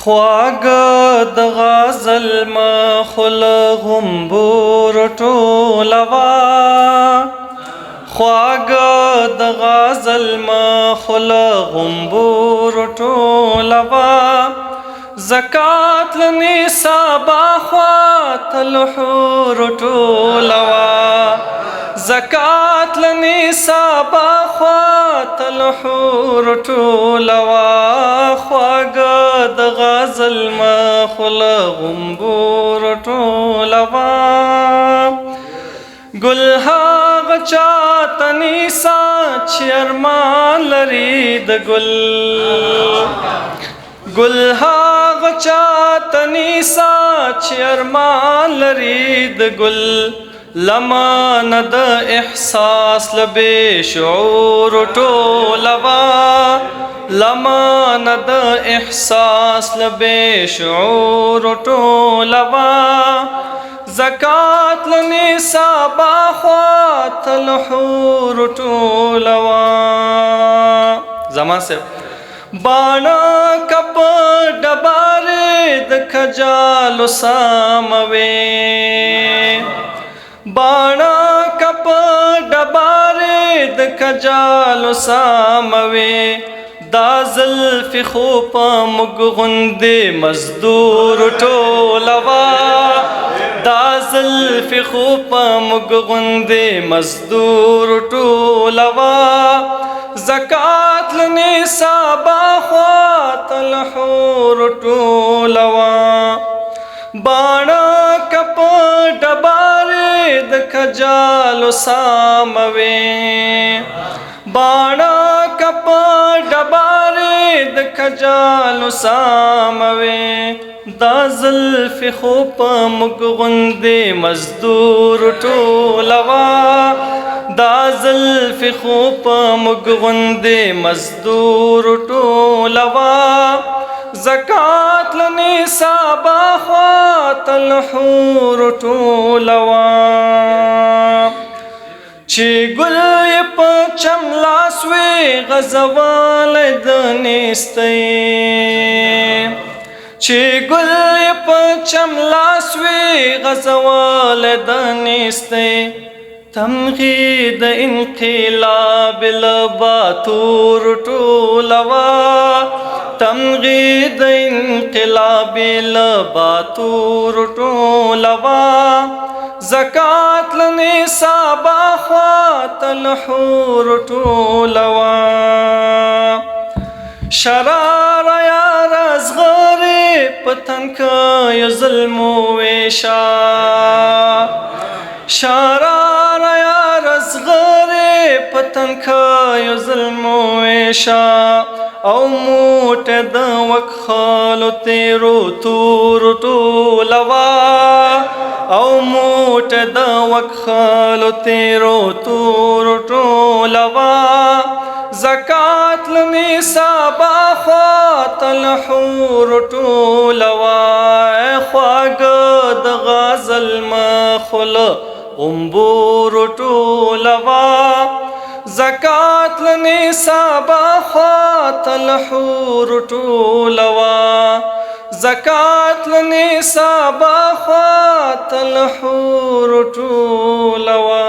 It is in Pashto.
خواږه د غزل مخل غمبور ټولوا خواږه د غزل مخل غمبور ټولوا زکات لنصاب اخوات الحور ټولوا زکات لنصاب اخوات الحور ټولوا خواږه د غزل مخل غمبور ټولوا ګل هغه چاته نیسه چې ارمان لري د ګل ګل هغه چاته نیسه چې ارمان لري د ګل لمن د احساس له بې شعور ټولوا لمن د احساس له بې شعور ټولوا زکات لنصاب اخوات الحور ټولوا زمان صاحب باڼه کپ ډبارې د کجالو ساموي باڼه کپ ډبارې د کجالو ساموي دا زلفې خو په موږ غوندې مزدور ټولوا دا زلفې خو په موږ غوندې مزدور ټولوا زکات لنصاب اخوات الحور ټولوا باڼه کپ ډبارې د کجالو ساموي باڼه کپ ډبارې د کجالو ساموي دا زلفې خو په موږ غوندې مزدور ټولوا دا زلفې خو په موږ غوندې مزدور ټولوا زکات لنصاب اخوات الحور ټولوا چې ګل یې په چملاس وي غزوالی د نیستۍ چې ګل یې په چملاس وي غزوالی د نیستۍ تمغې د انقلاب له باتور ټولوا تمغې د انقلاب له باتور ټولوا زکات لنصاب اخوات الحور ټولوا شرار یار ازغرې په تنکیو ظلمو ویشا شرار یار ازغرې په تنکیو ظلمو ویشا او موټه د وکخالو تیرو تور ټولوا او موټه د وکخالو تیرو تور ټولوا زکات لنصاب اخوات الحور ټولوا خواږه د غزل مخل غمبور ټولوا زکات لنصاب اخوات الحور ټولوا زکات لنصاب اخوات الحور ټولوا